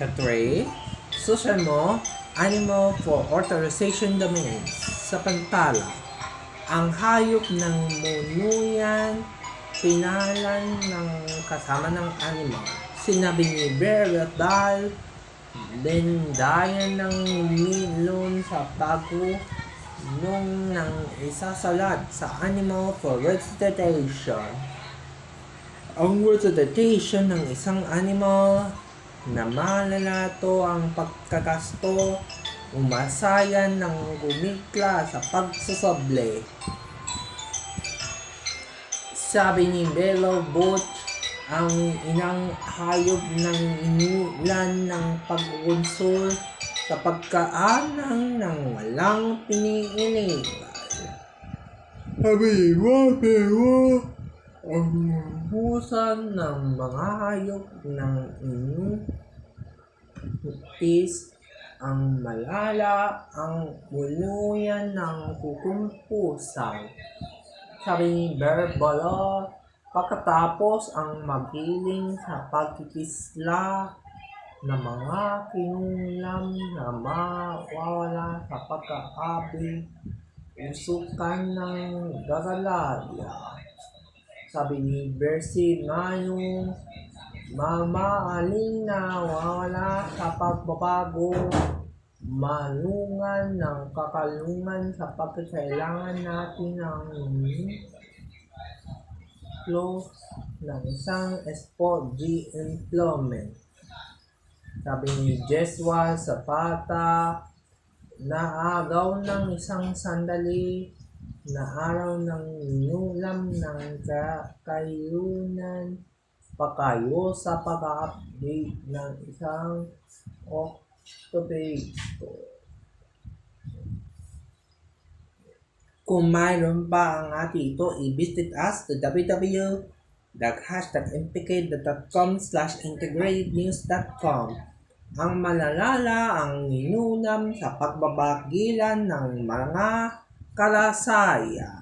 Katray, social mo, animal for authorization domains. Sa pantala, ang hayop ng munuyan, pinalan ng kasama ng animal. Sinabi ni Beryl dahil dendayan ng milon sa bago nung nang isasalat sa animal for resuscitation. Ang resuscitation ng isang animal na malalato ang pagkakasto, umasayan ng gumikla sa pagsasablay. Sabi ni Bella Butch, ang inang hayop ng inulan ng pagkukonsul sa pagkaanang ng walang piniinig. Sabi ni ang busan ng mga hayop ng inutis ang malala ang muluyan ng kukumpusan. Sabi ni Berbolo, pagkatapos ang magiling sa pagkikisla ng mga kinulam na mawawala sa pagkaabi, usukan ng gagalaya. Sabi ni Bercy Manong, mamaaling na wala sa pagbabago, malungan ng kakalungan sa pagkakailangan natin ng close ng isang SPG employment. Sabi ni Jeswa Zapata, naagaw ng isang sandali na araw ng inulam ng kakayunan pakayo sa pag-update ng isang octopator. Kung mayroon pa ang ati ito, i-visit us to www.hashtag.com/integratednews.com. Ang malalala ang ninunam sa pagbabagilan ng mga kalasaya.